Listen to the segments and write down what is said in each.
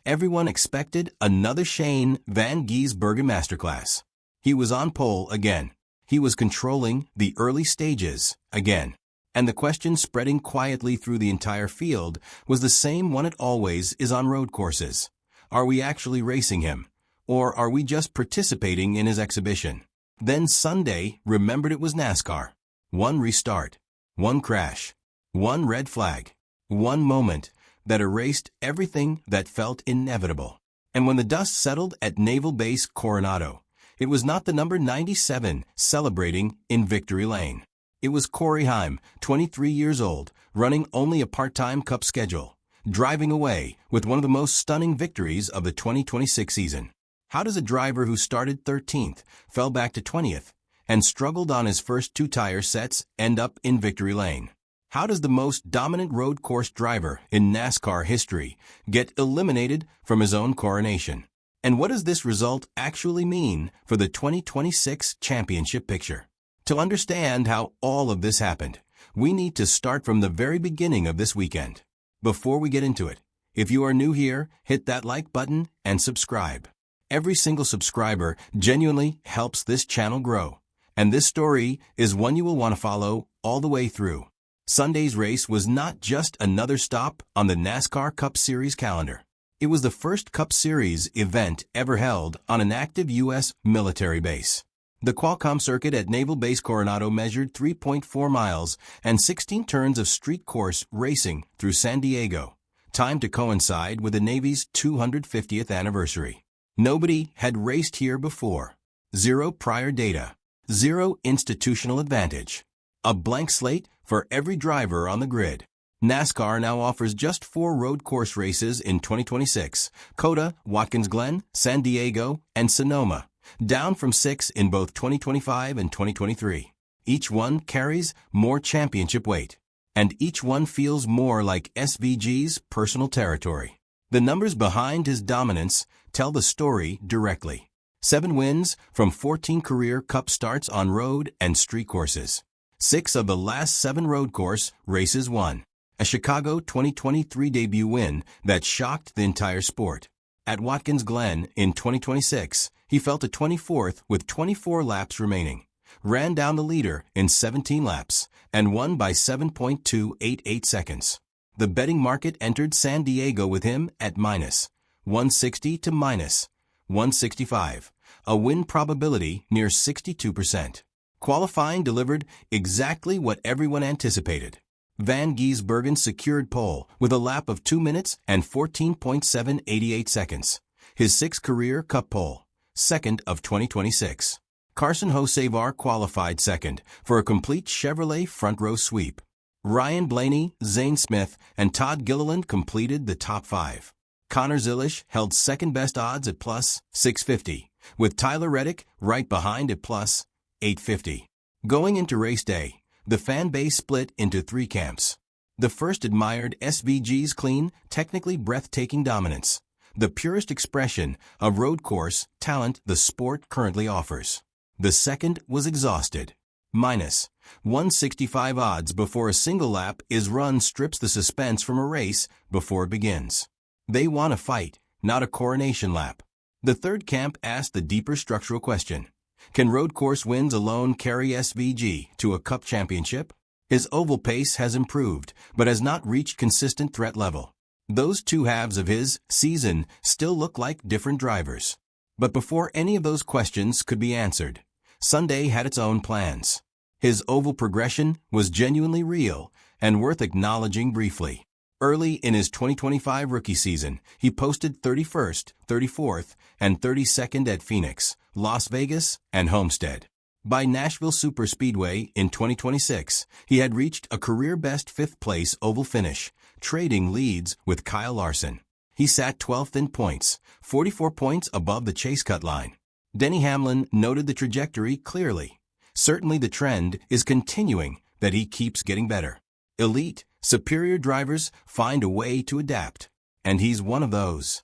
Everyone expected another Shane van Gisbergen masterclass. He was on pole again. He was controlling the early stages again. And the question spreading quietly through the entire field was the same one it always is on road courses. Are we actually racing him? Or are we just participating in his exhibition? Then Sunday remembered it was NASCAR. One restart, one crash, one red flag, one moment that erased everything that felt inevitable. And when the dust settled at Naval Base Coronado, it was not the number 97 celebrating in victory lane. It was Corey Heim, 23 years old, running only a part-time Cup schedule, driving away with one of the most stunning victories of the 2026 season. How does a driver who started 13th, fell back to 20th, and struggled on his first 2 tire sets end up in victory lane? How does the most dominant road course driver in NASCAR history get eliminated from his own coronation? And what does this result actually mean for the 2026 championship picture? To understand how all of this happened, we need to start from the very beginning of this weekend. Before we get into it, if you are new here, hit that like button and subscribe. Every single subscriber genuinely helps this channel grow, and this story is one you will want to follow all the way through. Sunday's race was not just another stop on the NASCAR Cup Series calendar. It was the first Cup Series event ever held on an active U.S. military base. The Qualcomm circuit at Naval Base Coronado measured 3.4 miles and 16 turns of street course racing through San Diego, timed to coincide with the Navy's 250th anniversary. Nobody had raced here before. Zero prior data. Zero institutional advantage. A blank slate for every driver on the grid. NASCAR now offers just 4 road course races in 2026: COTA, Watkins Glen, San Diego, and Sonoma, down from 6 in both 2025 and 2023. Each one carries more championship weight, and each one feels more like SVG's personal territory. The numbers behind his dominance tell the story directly. 7 wins from 14 career Cup starts on road and street courses. 6 of the last 7 road course races won. A Chicago 2023 debut win that shocked the entire sport. At Watkins Glen in 2026, he fell to 24th with 24 laps remaining, ran down the leader in 17 laps, and won by 7.288 seconds. The betting market entered San Diego with him at minus 160 to minus 165, a win probability near 62%. Qualifying delivered exactly what everyone anticipated. Van Gisbergen secured pole with a lap of 2 minutes and 14.788 seconds. His 6th career Cup pole, 2nd of 2026. Carson Hocevar qualified 2nd for a complete Chevrolet front row sweep. Ryan Blaney, Zane Smith, and Todd Gilliland completed the top 5. Connor Zilisch held 2nd best odds at plus 650, with Tyler Reddick right behind at plus 850. Going into race day, the fan base split into 3 camps. The first admired SVG's clean, technically breathtaking dominance, the purest expression of road course talent the sport currently offers. The second was exhausted. Minus 165 odds before a single lap is run strips the suspense from a race before it begins. They want a fight, not a coronation lap. The third camp asked the deeper structural question: can road course wins alone carry SVG to a Cup championship? His oval pace has improved, but has not reached consistent threat level. Those two halves of his season still look like different drivers. But before any of those questions could be answered, Sunday had its own plans. His oval progression was genuinely real and worth acknowledging briefly. Early in his 2025 rookie season, he posted 31st, 34th, and 32nd at Phoenix, Las Vegas, and Homestead. By Nashville Superspeedway in 2026, he had reached a career-best 5th place oval finish, trading leads with Kyle Larson. He sat 12th in points, 44 points above the chase cut line. Denny Hamlin noted the trajectory clearly. Certainly the trend is continuing, that he keeps getting better. Elite, superior drivers find a way to adapt, and he's one of those.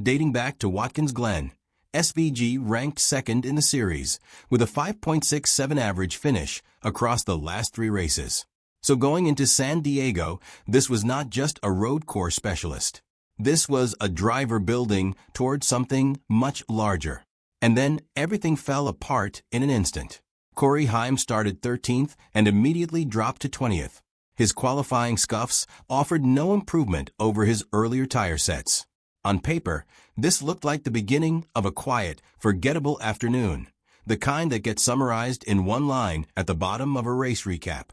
Dating back to Watkins Glen, SVG ranked 2nd in the series, with a 5.67 average finish across the last 3 races. So going into San Diego, this was not just a road course specialist. This was a driver building toward something much larger. And then everything fell apart in an instant. Corey Heim started 13th and immediately dropped to 20th. His qualifying scuffs offered no improvement over his earlier tire sets. On paper, this looked like the beginning of a quiet, forgettable afternoon, the kind that gets summarized in one line at the bottom of a race recap.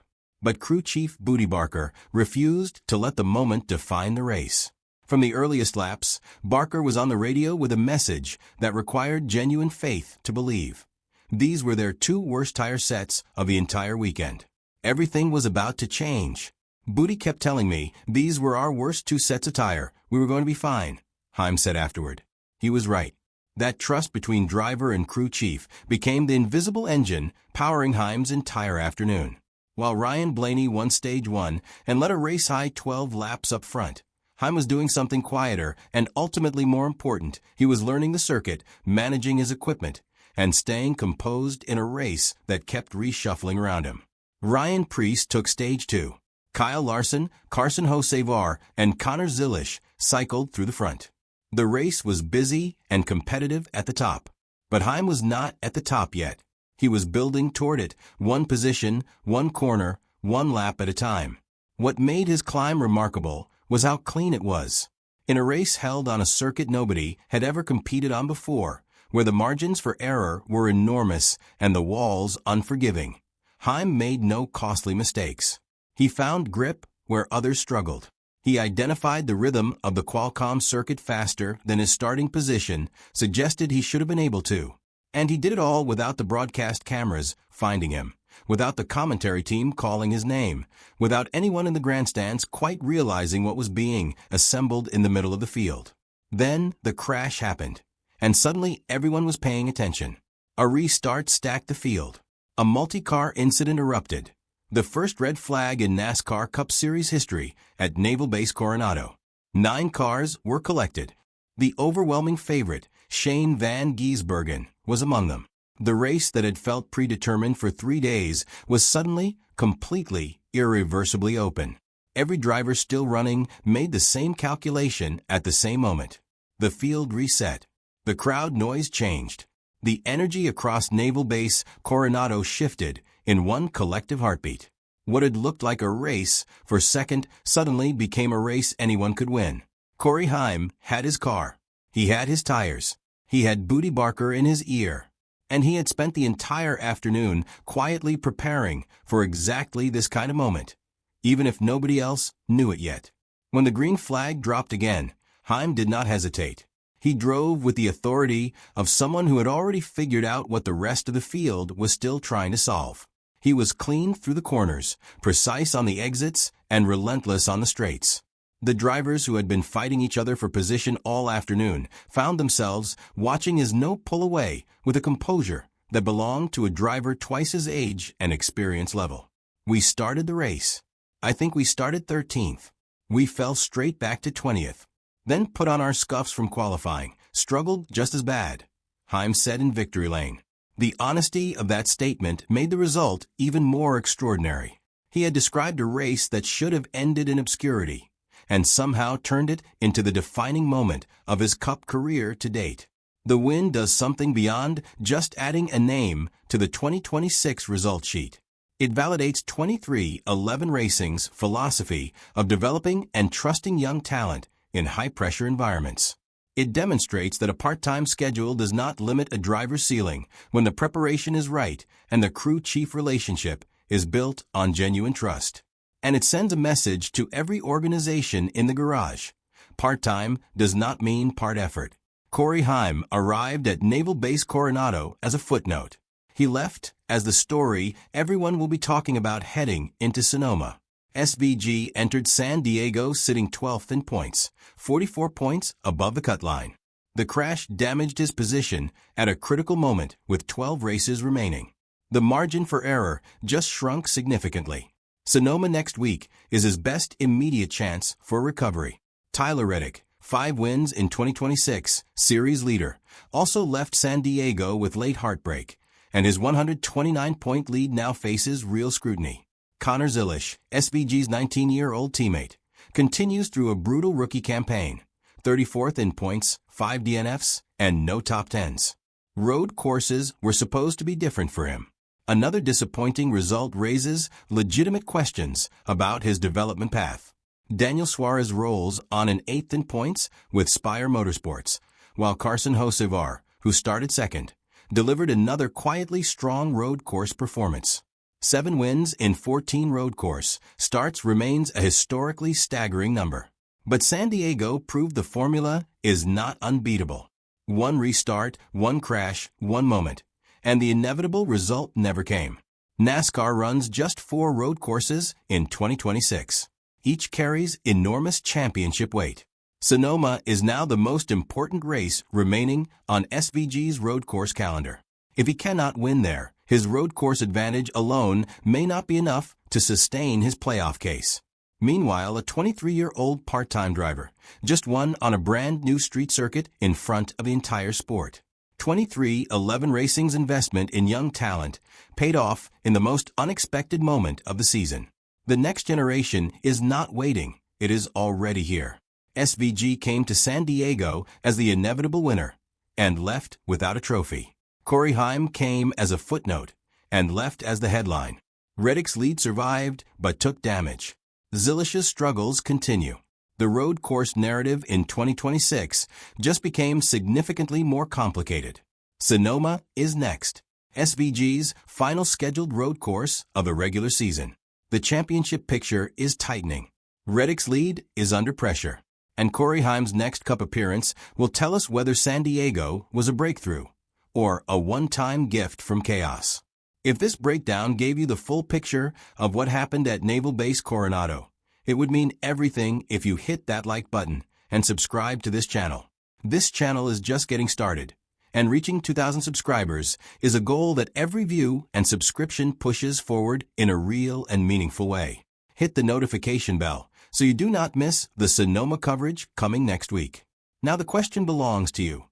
But crew chief Booty Barker refused to let the moment define the race. From the earliest laps, Barker was on the radio with a message that required genuine faith to believe. These were their two worst tire sets of the entire weekend. Everything was about to change. Booty kept telling me these were our worst two sets of tire. We were going to be fine, Heim said afterward. He was right. That trust between driver and crew chief became the invisible engine powering Heim's entire afternoon. While Ryan Blaney won Stage 1 and led a race-high 12 laps up front, Heim was doing something quieter and ultimately more important. He was learning the circuit, managing his equipment, and staying composed in a race that kept reshuffling around him. Ryan Preece took Stage 2. Kyle Larson, Carson Hocevar, and Connor Zilisch cycled through the front. The race was busy and competitive at the top. But Heim was not at the top yet. He was building toward it, one position, one corner, one lap at a time. What made his climb remarkable was how clean it was. In a race held on a circuit nobody had ever competed on before, where the margins for error were enormous and the walls unforgiving, Heim made no costly mistakes. He found grip where others struggled. He identified the rhythm of the Qualcomm circuit faster than his starting position suggested he should have been able to. And he did it all without the broadcast cameras finding him, without the commentary team calling his name, without anyone in the grandstands quite realizing what was being assembled in the middle of the field. Then the crash happened, and suddenly everyone was paying attention. A restart stacked the field. A multi-car incident erupted. The first red flag in NASCAR Cup Series history at Naval Base Coronado. 9 cars were collected. The overwhelming favorite, Shane van Gisbergen, was among them. The race that had felt predetermined for 3 days was suddenly, completely, irreversibly open. Every driver still running made the same calculation at the same moment. The field reset. The crowd noise changed. The energy across Naval Base Coronado shifted in one collective heartbeat. What had looked like a race for second suddenly became a race anyone could win. Corey Heim had his car. He had his tires. He had Booty Barker in his ear. And he had spent the entire afternoon quietly preparing for exactly this kind of moment, even if nobody else knew it yet. When the green flag dropped again, Heim did not hesitate. He drove with the authority of someone who had already figured out what the rest of the field was still trying to solve. He was clean through the corners, precise on the exits, and relentless on the straights. The drivers who had been fighting each other for position all afternoon found themselves watching his no pull away with a composure that belonged to a driver twice his age and experience level. We started the race. I think we started 13th. We fell straight back to 20th. Then put on our scuffs from qualifying, struggled just as bad, Heim said in victory lane. The honesty of that statement made the result even more extraordinary. He had described a race that should have ended in obscurity, and somehow turned it into the defining moment of his Cup career to date. The win does something beyond just adding a name to the 2026 result sheet. It validates 23XI Racing's philosophy of developing and trusting young talent in high-pressure environments. It demonstrates that a part-time schedule does not limit a driver's ceiling when the preparation is right and the crew-chief relationship is built on genuine trust. And it sends a message to every organization in the garage. Part-time does not mean part effort. Corey Heim arrived at Naval Base Coronado as a footnote. He left as the story everyone will be talking about heading into Sonoma. SVG entered San Diego sitting 12th in points, 44 points above the cut line. The crash damaged his position at a critical moment with 12 races remaining. The margin for error just shrunk significantly. Sonoma next week is his best immediate chance for recovery. Tyler Reddick, 5 wins in 2026, series leader, also left San Diego with late heartbreak, and his 129-point lead now faces real scrutiny. Connor Zilisch, SVG's 19-year-old teammate, continues through a brutal rookie campaign. 34th in points, 5 DNFs, and no top 10s. Road courses were supposed to be different for him. Another disappointing result raises legitimate questions about his development path. Daniel Suarez rolls on an 8th in points with Spire Motorsports, while Carson Hocevar, who started second, delivered another quietly strong road course performance. 7 wins in 14 road course starts remains a historically staggering number. But San Diego proved the formula is not unbeatable. One restart, one crash, one moment, and the inevitable result never came. NASCAR runs just 4 road courses in 2026. Each carries enormous championship weight. Sonoma is now the most important race remaining on SVG's road course calendar. If he cannot win there, his road course advantage alone may not be enough to sustain his playoff case. Meanwhile, a 23-year-old part-time driver just won on a brand new street circuit in front of the entire sport. 23XI Racing's investment in young talent paid off in the most unexpected moment of the season. The next generation is not waiting, it is already here. SVG came to San Diego as the inevitable winner and left without a trophy. Corey Heim came as a footnote and left as the headline. Reddick's lead survived but took damage. Zillish's struggles continue. The road course narrative in 2026 just became significantly more complicated. Sonoma is next, SVG's final scheduled road course of the regular season. The championship picture is tightening. Reddick's lead is under pressure, and Corey Heim's next Cup appearance will tell us whether San Diego was a breakthrough or a one-time gift from chaos. If this breakdown gave you the full picture of what happened at Naval Base Coronado, it would mean everything if you hit that like button and subscribe to this channel. This channel is just getting started, and reaching 2,000 subscribers is a goal that every view and subscription pushes forward in a real and meaningful way. Hit the notification bell so you do not miss the Sonoma coverage coming next week. Now the question belongs to you.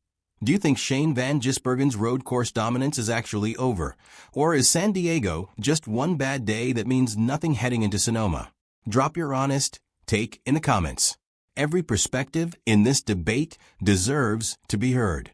Do you think Shane van Gisbergen's road course dominance is actually over, or is San Diego just one bad day that means nothing heading into Sonoma? Drop your honest take in the comments. Every perspective in this debate deserves to be heard.